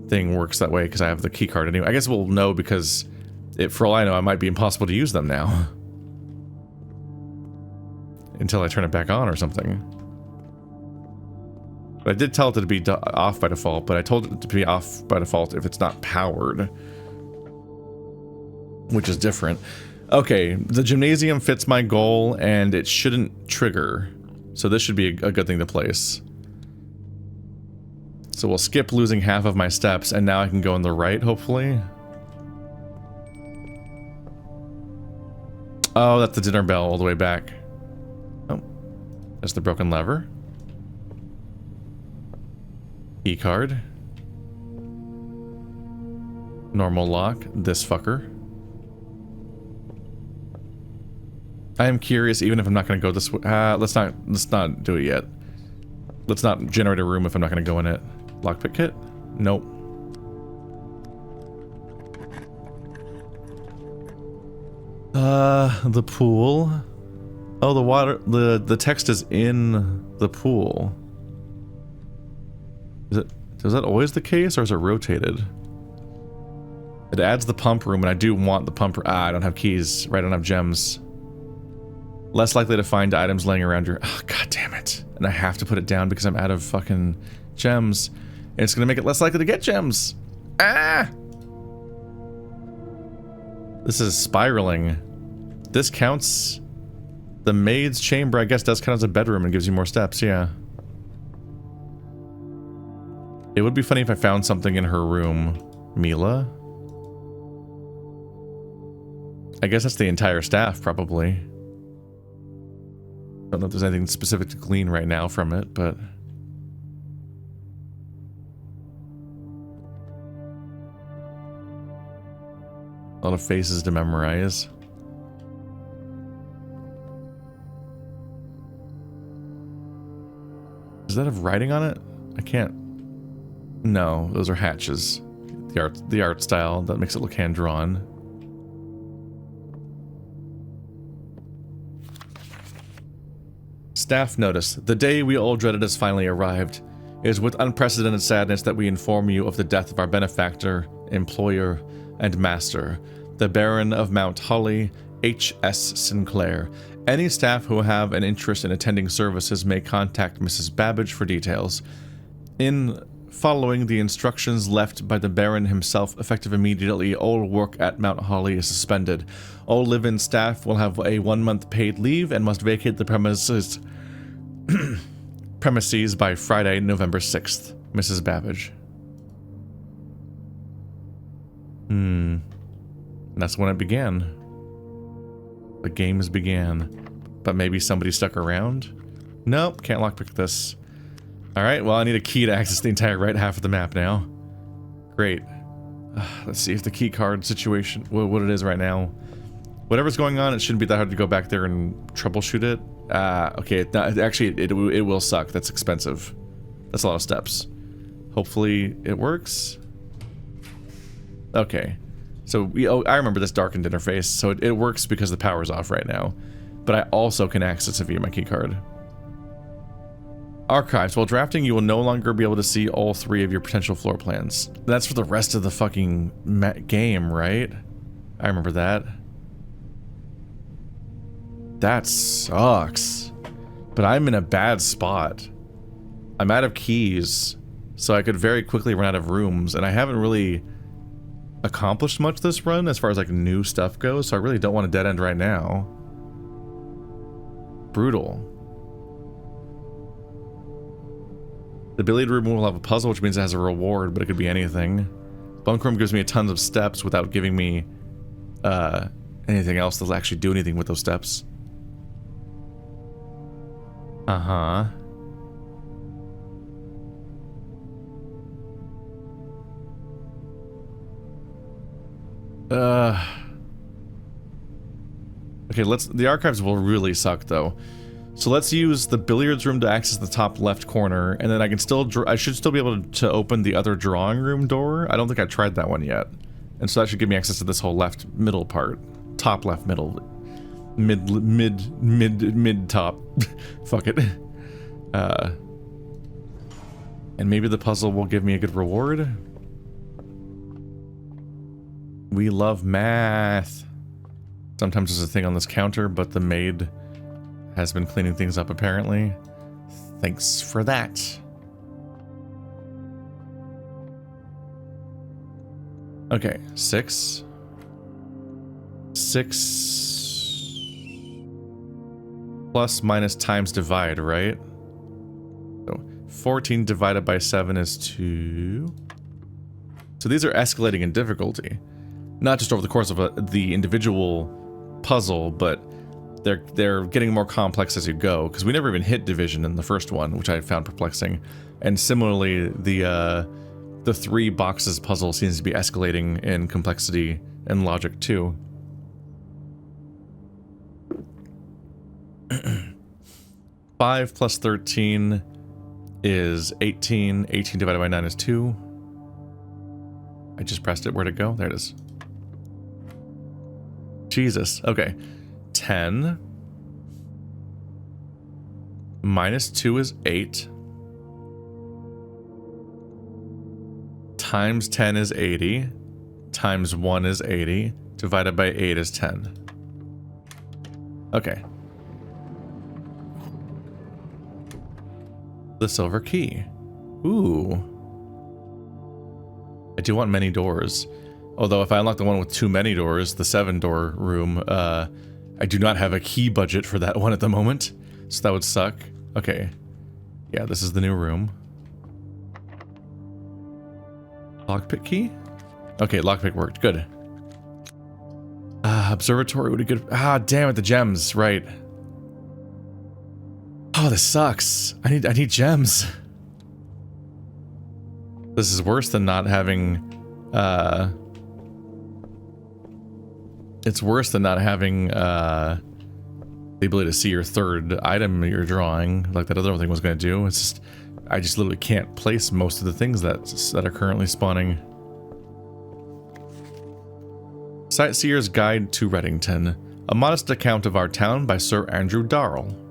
thing works that way, because I have the key card anyway. I guess we'll know because, for all I know, it might be impossible to use them now. Until I turn it back on or something. But I did tell it to be off by default, but I told it to be off by default if it's not powered. Which is different. Okay, the gymnasium fits my goal, and it shouldn't trigger. So this should be a good thing to place. So we'll skip losing half of my steps, and now I can go on the right, hopefully. Oh, that's the dinner bell all the way back. Oh, that's the broken lever. Key card. Normal lock, this fucker. I am curious, even if I'm not going to go this way. Let's not do it yet. Let's not generate a room if I'm not going to go in it. Lockpick kit? Nope. The pool. Oh, the water. The text is in the pool. Is that always the case, or is it rotated? It adds the pump room, and I do want the pump room. I don't have keys. Right, I don't have gems. Less likely to find items laying around your... Oh, god damn it. And I have to put it down because I'm out of fucking gems. And it's gonna make it less likely to get gems. Ah! This is spiraling. This counts... The maid's chamber, I guess, does count as a bedroom and gives you more steps, yeah. It would be funny if I found something in her room. Mila? I guess that's the entire staff, probably. I don't know if there's anything specific to glean right now from it, but... A lot of faces to memorize. Does that have writing on it? I can't... No, those are hatches. The art style, that makes it look hand-drawn. Staff notice. The day we all dreaded has finally arrived. It is with unprecedented sadness that we inform you of the death of our benefactor, employer, and master, the Baron of Mount Holly, H.S. Sinclair. Any staff who have an interest in attending services may contact Mrs. Babbage for details. In following the instructions left by the Baron himself, effective immediately, all work at Mount Holly is suspended. All live-in staff will have a 1-month paid leave and must vacate the premises by Friday, November 6th. Mrs. Babbage. And that's when it began. The games began. But maybe somebody stuck around? Nope, can't lockpick this. Alright, well I need a key to access the entire right half of the map now. Great. Let's see if the key card situation, what it is right now. Whatever's going on, it shouldn't be that hard to go back there and troubleshoot it. Okay, actually it will suck. That's expensive. That's a lot of steps. Hopefully it works. Okay. So, I remember this darkened interface, so it works because the power's off right now. But I also can access it via my keycard. Archives. While drafting, you will no longer be able to see all 3 of your potential floor plans. That's for the rest of the fucking game, right? I remember that. That sucks. But I'm in a bad spot. I'm out of keys, so I could very quickly run out of rooms, and I haven't really accomplished much this run as far as like new stuff goes, so I really don't want a dead end right now. Brutal. The billiard room will have a puzzle, which means it has a reward, but it could be anything. Bunk room gives me a ton of steps without giving me anything else that'll actually do anything with those steps. Uh-huh. Okay, the archives will really suck though. So let's use the billiards room to access the top left corner, and then I should still be able to open the other drawing room door. I don't think I tried that one yet. And so that should give me access to this whole left middle part. Top left middle. Mid top. Fuck it. And maybe the puzzle will give me a good reward. We love math. Sometimes there's a thing on this counter, but the maid has been cleaning things up apparently. Thanks for that. Okay, 6. 6 plus minus times divide, right? So 14 divided by 7 is 2. So these are escalating in difficulty. Not just over the course of the individual puzzle, but they're getting more complex as you go, because we never even hit division in the first one, which I found perplexing. And similarly, the 3 boxes puzzle seems to be escalating in complexity and logic too. Five plus 13 is 18. 18 divided by 9 is 2. I just pressed it. Where'd it go? There it is. Jesus. Okay. 10 minus 2 is 8. Times 10 is 80. Times 1 is 80. Divided by 8 is 10. Okay. The silver key. Ooh. I do want many doors. Although if I unlock the one with too many doors, the 7-door room, I do not have a key budget for that one at the moment. So that would suck. Okay. Yeah, this is the new room. Lockpick key? Okay, lockpick worked. Good. Observatory would be good. Ah, damn it, the gems. Right. Oh, this sucks. I need gems. This is worse than not having, it's worse than not having, the ability to see your third item you're drawing, like that other thing was going to do. It's just, I just literally can't place most of the things that are currently spawning. Sightseer's Guide to Reddington. A modest account of our town by Sir Andrew Darrell.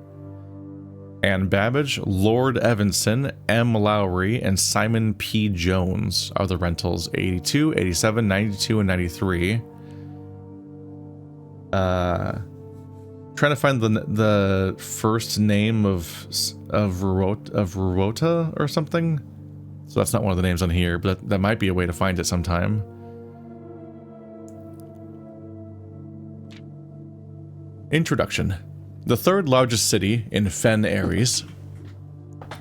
Anne Babbage, Lord Evanson, M. Lowry, and Simon P. Jones are the rentals. 82, 87, 92, and 93. Trying to find the first name of Ruota or something. So that's not one of the names on here, but that might be a way to find it sometime. Introduction. The third largest city in Fen Ares,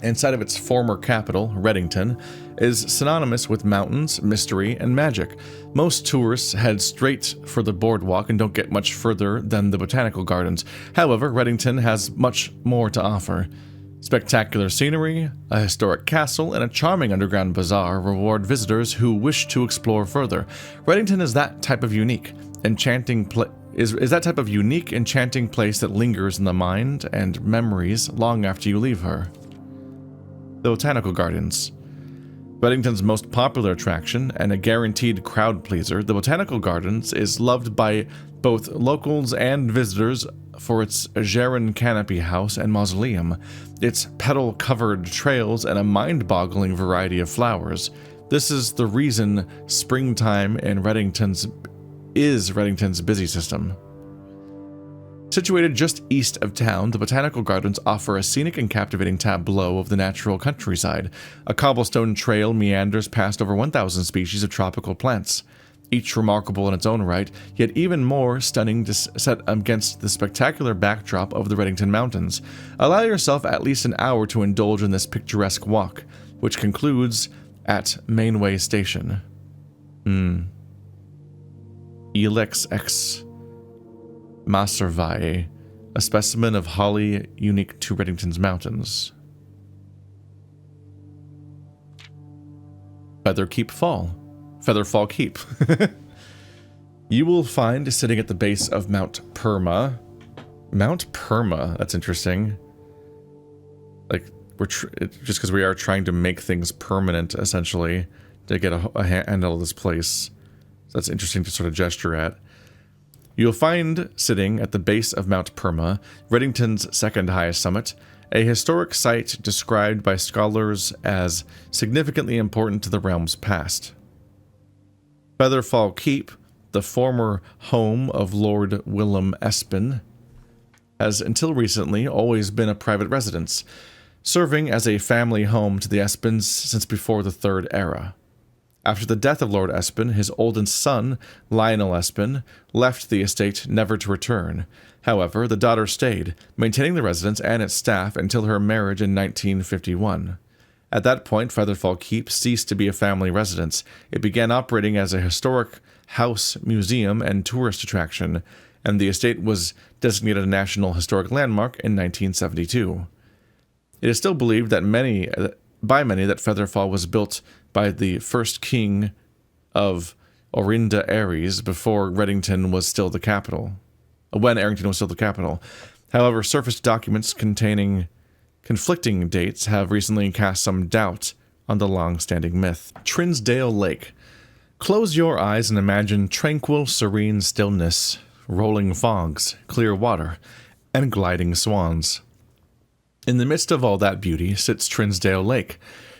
inside of its former capital, Reddington, is synonymous with mountains, mystery, and magic. Most tourists head straight for the boardwalk and don't get much further than the botanical gardens. However, Reddington has much more to offer. Spectacular scenery, a historic castle, and a charming underground bazaar reward visitors who wish to explore further. Reddington is that type of unique, enchanting enchanting place that lingers in the mind and memories long after you leave her. The Botanical Gardens. Reddington's most popular attraction and a guaranteed crowd pleaser, the Botanical Gardens is loved by both locals and visitors for its Geron canopy house and mausoleum, its petal-covered trails, and a mind-boggling variety of flowers. This is the reason springtime in Reddington's busy system. Situated just east of town, the Botanical Gardens offer a scenic and captivating tableau of the natural countryside. A cobblestone trail meanders past over 1,000 species of tropical plants, each remarkable in its own right, yet even more stunning set against the spectacular backdrop of the Reddington Mountains. Allow yourself at least an hour to indulge in this picturesque walk, which concludes at Mainway Station. Ilex X Maservae, a specimen of holly unique to Reddington's mountains. Featherfall Keep. You will find sitting at the base of Mount Perma. Mount Perma, that's interesting. Like, just because we are trying to make things permanent, essentially, to get a handle of this place. So that's interesting to sort of gesture at. You'll find sitting at the base of Mount Perma, Reddington's second highest summit, a historic site described by scholars as significantly important to the realm's past. Featherfall Keep, the former home of Lord Willem Espen, has until recently always been a private residence, serving as a family home to the Espens since before the Third Era. After the death of Lord Espen, his oldest son, Lionel Espen, left the estate never to return. However, the daughter stayed, maintaining the residence and its staff until her marriage in 1951. At that point, Featherfall Keep ceased to be a family residence. It began operating as a historic house, museum, and tourist attraction, and the estate was designated a National Historic Landmark in 1972. It is still believed that by many that Featherfall was built by the first king of Orinda Ares before Reddington was still the capital. When Arrington was still the capital. However, surface documents containing conflicting dates have recently cast some doubt on the long-standing myth. Trinsdale Lake. Close your eyes and imagine tranquil, serene stillness, rolling fogs, clear water, and gliding swans. In the midst of all that beauty sits Trinsdale Lake,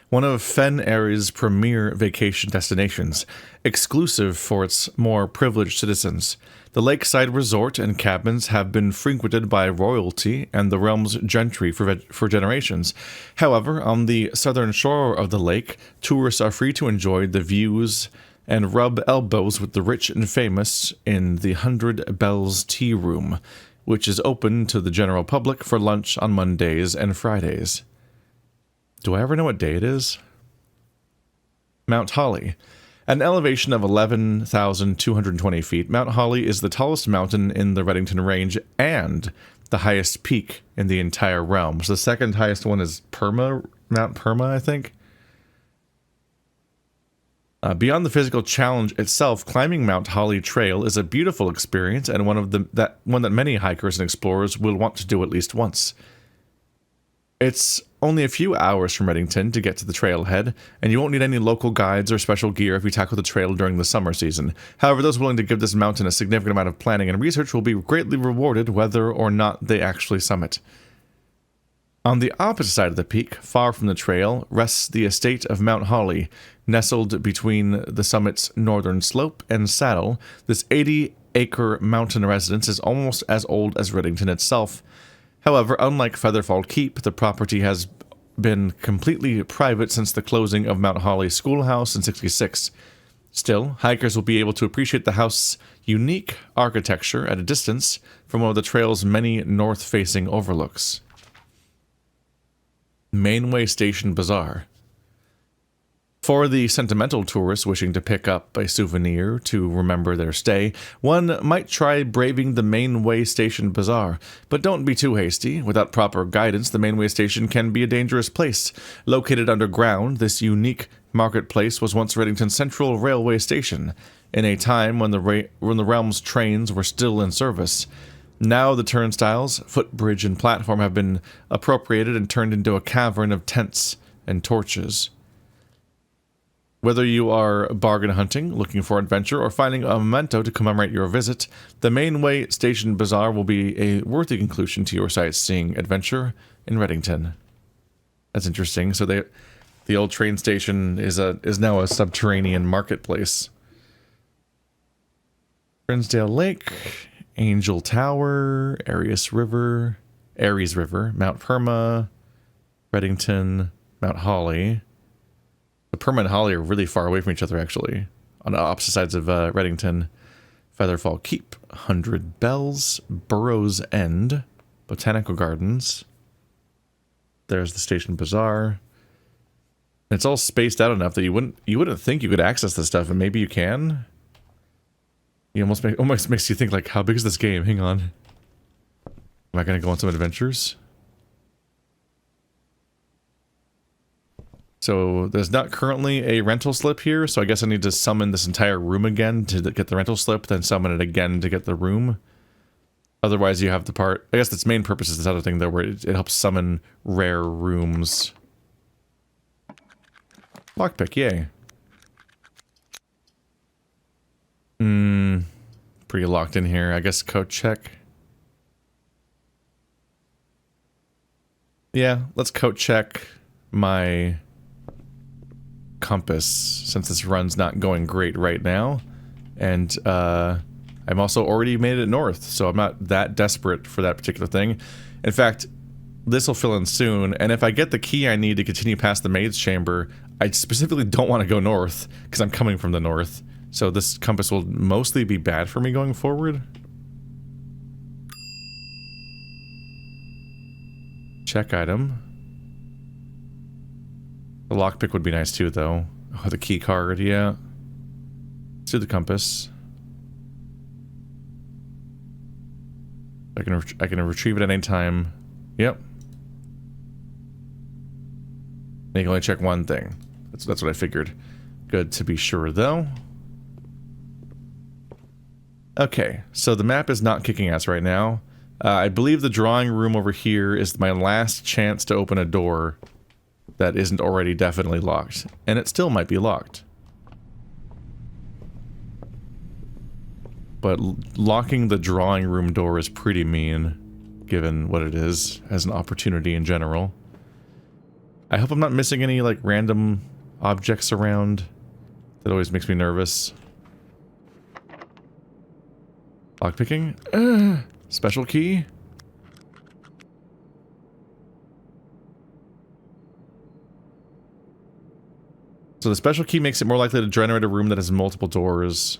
one of Fen Ares' premier vacation destinations, exclusive for its more privileged citizens. The lakeside resort and cabins have been frequented by royalty and the realm's gentry for generations. However, on the southern shore of the lake, tourists are free to enjoy the views and rub elbows with the rich and famous in the 100 Bells Tea Room, which is open to the general public for lunch on Mondays and Fridays. Do I ever know what day it is? Mount Holly. At an elevation of 11,220 feet, Mount Holly is the tallest mountain in the Reddington Range and the highest peak in the entire realm. So the second highest one is Mount Perma, I think. Beyond the physical challenge itself, climbing Mount Holly Trail is a beautiful experience and one that many hikers and explorers will want to do at least once. It's only a few hours from Reddington to get to the trailhead, and you won't need any local guides or special gear if you tackle the trail during the summer season. However, those willing to give this mountain a significant amount of planning and research will be greatly rewarded whether or not they actually summit. On the opposite side of the peak, far from the trail, rests the estate of Mount Holly. Nestled between the summit's northern slope and saddle, this 80-acre mountain residence is almost as old as Reddington itself. However, unlike Featherfall Keep, the property has been completely private since the closing of Mount Holly Schoolhouse in '66. Still, hikers will be able to appreciate the house's unique architecture at a distance from one of the trail's many north-facing overlooks. Mainway Station Bazaar. For the sentimental tourists wishing to pick up a souvenir to remember their stay, one might try braving the Mainway Station Bazaar. But don't be too hasty. Without proper guidance, the Mainway Station can be a dangerous place. Located underground, this unique marketplace was once Reddington's central railway station, in a time when the realm's trains were still in service. Now the turnstiles, footbridge, and platform have been appropriated and turned into a cavern of tents and torches. Whether you are bargain hunting, looking for adventure, or finding a memento to commemorate your visit, the Mainway Station Bazaar will be a worthy conclusion to your sightseeing adventure in Reddington. That's interesting. So the old train station is now a subterranean marketplace. Frinsdale Lake, Angel Tower, Aries River, Mount Perma, Reddington, Mount Holly. The Perma and Holly are really far away from each other, actually, on the opposite sides of Reddington. Featherfall Keep, 100 Bells, Burrows End, Botanical Gardens. There's the Station Bazaar. It's all spaced out enough that you wouldn't think you could access this stuff, and maybe you can. You almost makes you think, like, how big is this game? Hang on. Am I going to go on some adventures? So there's not currently a rental slip here, so I guess I need to summon this entire room again to get the rental slip, then summon it again to get the room. Otherwise you have the part... I guess its main purpose is this other thing, though, where it helps summon rare rooms. Lockpick, yay. Pretty locked in here. I guess code check. Yeah, let's code check my compass, since this run's not going great right now. And I'm also already made it north, so I'm not that desperate for that particular thing. In fact, this will fill in soon, and if I get the key I need to continue past the Maid's chamber, I specifically don't want to go north, because I'm coming from the north. So this compass will mostly be bad for me going forward. Check item. The lockpick would be nice too, though. Oh, the key card, yeah. Let's do the compass. I can retrieve it at any time. Yep. And you can only check one thing. That's what I figured. Good to be sure, though. Okay, so the map is not kicking ass right now. I believe the drawing room over here is my last chance to open a door that isn't already definitely locked. And it still might be locked. But locking the drawing room door is pretty mean, given what it is as an opportunity in general. I hope I'm not missing any, like, random objects around. That always makes me nervous. Lockpicking? Special key? So the special key makes it more likely to generate a room that has multiple doors.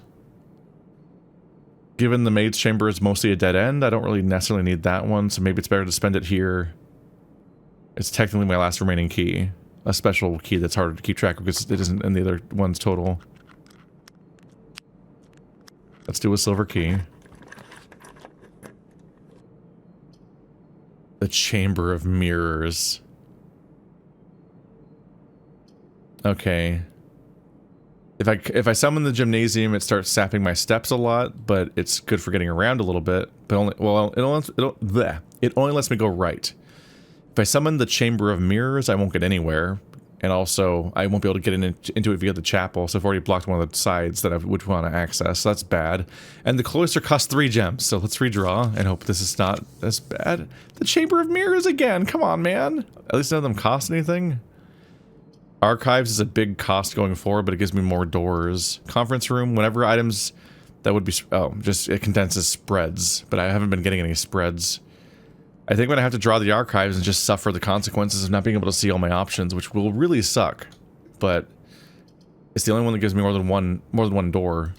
Given the Maid's chamber is mostly a dead end, I don't really necessarily need that one, so maybe it's better to spend it here. It's technically my last remaining key. A special key that's harder to keep track of because it isn't in the other one's total. Let's do a silver key. The Chamber of Mirrors. Okay. If I summon the gymnasium, it starts sapping my steps a lot, but it's good for getting around a little bit. But it only lets me go right. If I summon the Chamber of Mirrors, I won't get anywhere. And also, I won't be able to get into it via the chapel, so I've already blocked one of the sides that I would want to access, so that's bad. And the cloister costs 3 gems, so let's redraw and hope this is not as bad. The Chamber of Mirrors again, come on, man! At least none of them cost anything. Archives is a big cost going forward, but it gives me more doors. Conference room, whenever items that would be... Oh, just it condenses spreads, but I haven't been getting any spreads. I think I'm gonna have to draw the archives and just suffer the consequences of not being able to see all my options, which will really suck. But it's the only one that gives me more than one door.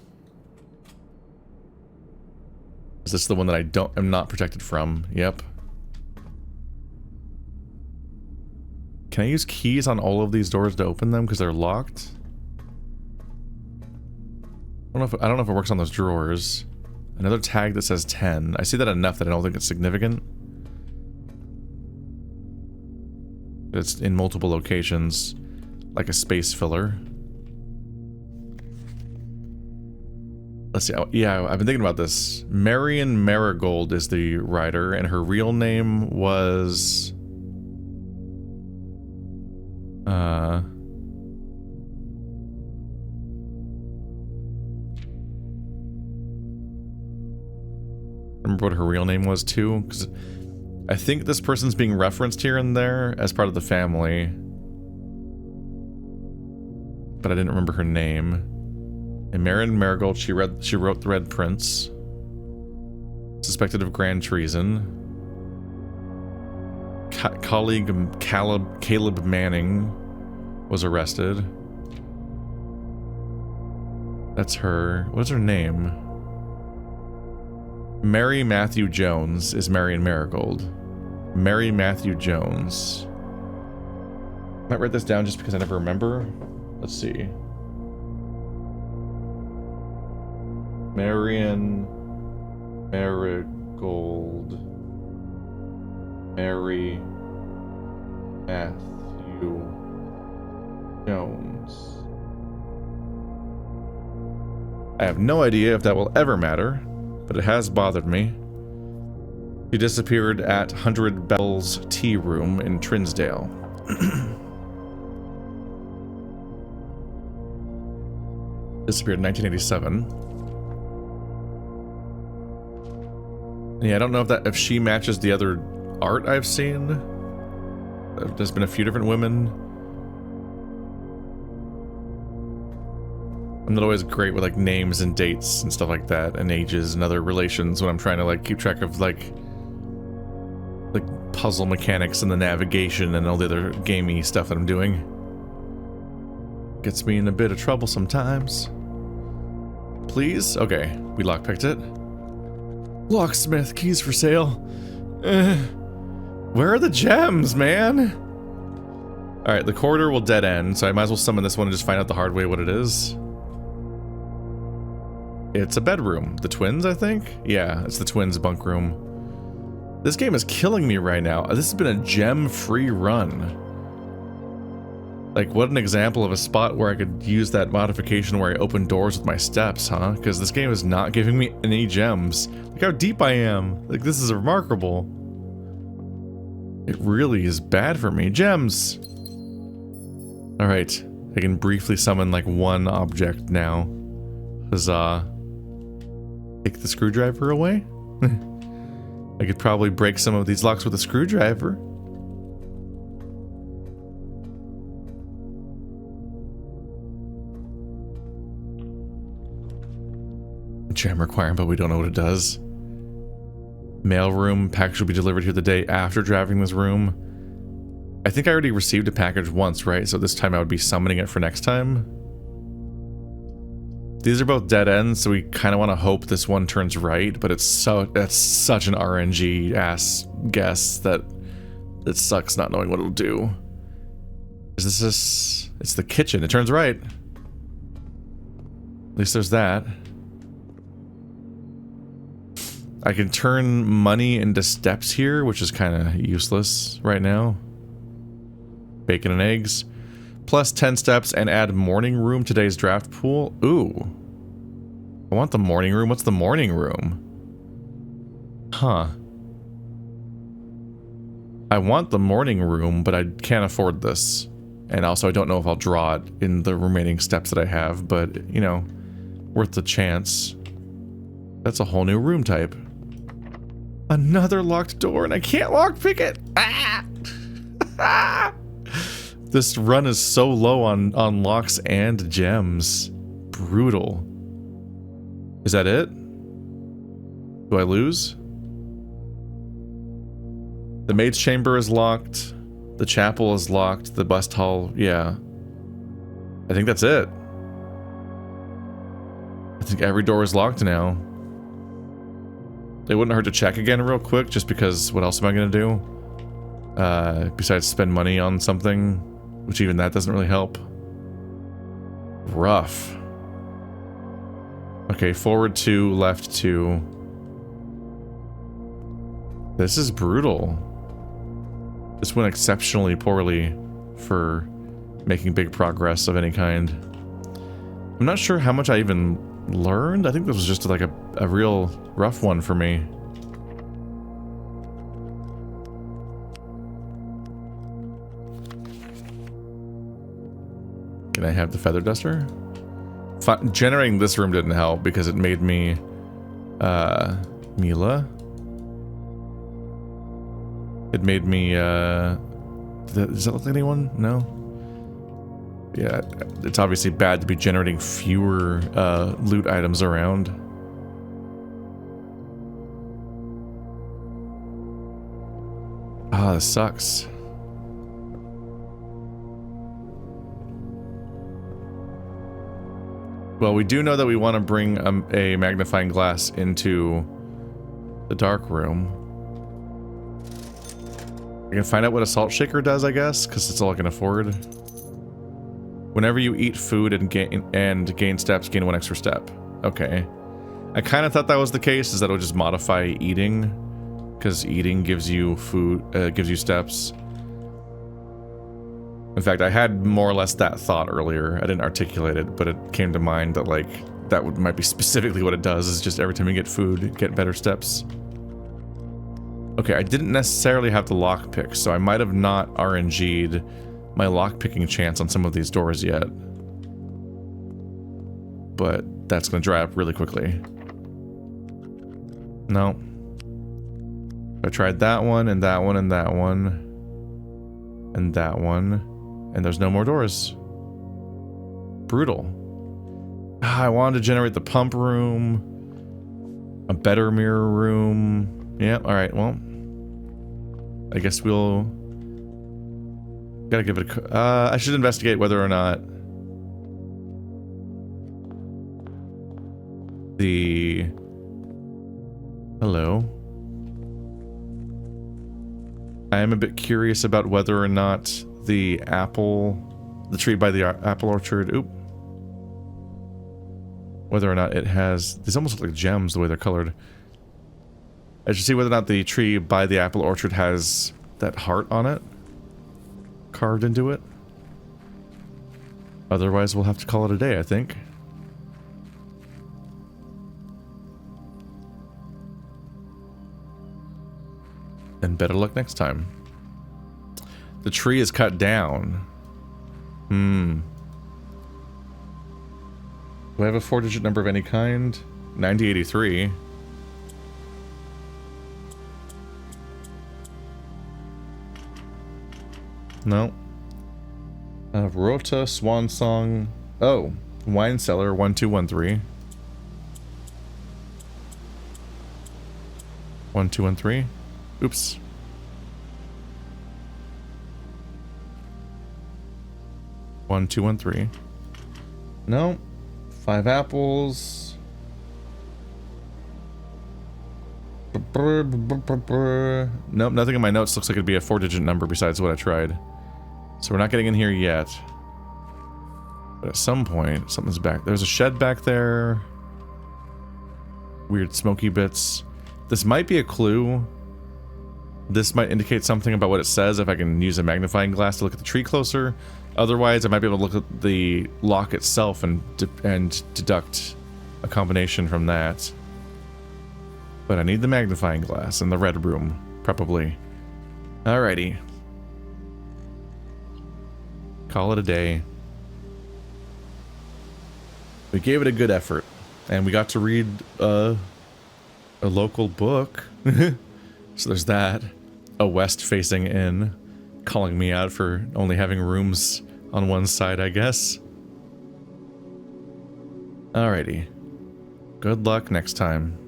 Is this the one that am not protected from? Yep. Can I use keys on all of these doors to open them because they're locked? I don't know if it works on those drawers. Another tag that says 10. I see that enough that I don't think it's significant. It's in multiple locations, like a space filler. Let's see. Oh, yeah, I've been thinking about this. Marion Marigold is the writer, and her real name was... remember what her real name was too, because I think this person's being referenced here and there as part of the family, but I didn't remember her name. And Marion Marigold, she wrote The Red Prince, suspected of grand treason. Colleague Caleb Manning was arrested. That's her. What's her name? Mary Matthew Jones is Marion Marigold. Mary Matthew Jones. Might write this down just because I never remember. Let's see. Marion Marigold. Mary Matthew Jones. I have no idea if that will ever matter, but it has bothered me. She disappeared at 100 Bells Tea Room in Trinsdale. Disappeared in 1987. Yeah, I don't know if she matches the other art I've seen. There's been a few different women. I'm not always great with like names and dates and stuff like that, and ages and other relations when I'm trying to like keep track of like puzzle mechanics and the navigation and all the other gamey stuff that I'm doing. Gets me in a bit of trouble sometimes. Please? Okay, we lockpicked it. Locksmith, keys for sale. Where are the gems, man? Alright, the corridor will dead end, so I might as well summon this one and just find out the hard way what it is. It's a bedroom. The twins, I think? Yeah, it's the twins' bunk room. This game is killing me right now. This has been a gem-free run. Like, what an example of a spot where I could use that modification where I open doors with my steps, huh? Because this game is not giving me any gems. Look how deep I am. Like, this is remarkable. It really is bad for me. Gems! Alright. I can briefly summon, like, one object now. Huzzah. Take the screwdriver away? I could probably break some of these locks with a screwdriver. Gem requirement, but we don't know what it does. Mailroom, package will be delivered here the day after driving this room. I think I already received a package once, right? So this time I would be summoning it for next time. These are both dead ends, so we kind of want to hope this one turns right, but that's such an RNG ass guess that it sucks not knowing what it'll do. Is this? It's the kitchen. It turns right. At least there's that. I can turn money into steps here, which is kind of useless right now. Bacon and eggs. Plus 10 steps and add morning room to today's draft pool. Ooh. I want the morning room. What's the morning room? Huh. I want the morning room, but I can't afford this. And also I don't know if I'll draw it in the remaining steps that I have, but, you know, worth the chance. That's a whole new room type. Another locked door, and I can't lockpick it! Ah! This run is so low on locks and gems. Brutal. Is that it? Do I lose? The maid's chamber is locked. The chapel is locked. The bust hall, yeah. I think that's it. I think every door is locked now. It wouldn't hurt to check again real quick, just because what else am I gonna do? Besides spend money on something, which even that doesn't really help. Rough. Okay, forward 2, left 2. This is brutal. This went exceptionally poorly for making big progress of any kind. I'm not sure how much I even learned. I think this was just like a real rough one for me. Can I have the feather duster? Generating this room didn't help because it made me Mila. It made me does that look like anyone? No? Yeah, it's obviously bad to be generating fewer loot items around. Ah, this sucks. Well, we do know that we want to bring a magnifying glass into the dark room. I can find out what a salt shaker does, I guess, because it's all I can afford. Whenever you eat food and gain steps, gain 1 extra step. Okay. I kind of thought that was the case, is that it would just modify eating, because eating gives you food, gives you steps. In fact, I had more or less that thought earlier. I didn't articulate it, but it came to mind that, like, that might be specifically what it does, is just every time you get food, get better steps. Okay, I didn't necessarily have to lockpick, so I might have not RNG'd my lockpicking chance on some of these doors yet. But that's going to dry up really quickly. No. I tried that one, and that one, and that one. And that one. And there's no more doors. Brutal. I wanted to generate the pump room. A better mirror room. Yeah, alright, well. I guess we'll... Gotta give it a... I should investigate whether or not... the... Hello. I am a bit curious about whether or not the tree by the apple orchard, whether or not it has, these almost look like gems the way they're colored. I should see whether or not the tree by the apple orchard has that heart on it, carved into it. Otherwise, we'll have to call it a day, I think. And better luck next time. The tree is cut down. Do I have a 4-digit number of any kind? 9083. No. Rota, Swan Song. Oh, Wine Cellar 1213. 1213. Oops. One, 2, 1, 3. No. 5 apples. Nope, nothing in my notes looks like it'd be a 4-digit number besides what I tried. So we're not getting in here yet. But at some point, something's back. There's a shed back there. Weird smoky bits. This might be a clue. This might indicate something about what it says if I can use a magnifying glass to look at the tree closer. Otherwise, I might be able to look at the lock itself and deduct a combination from that. But I need the magnifying glass in the red room, probably. Alrighty. Call it a day. We gave it a good effort, and we got to read a local book. So there's that. A west-facing inn, calling me out for only having rooms on one side, I guess. Alrighty. Good luck next time.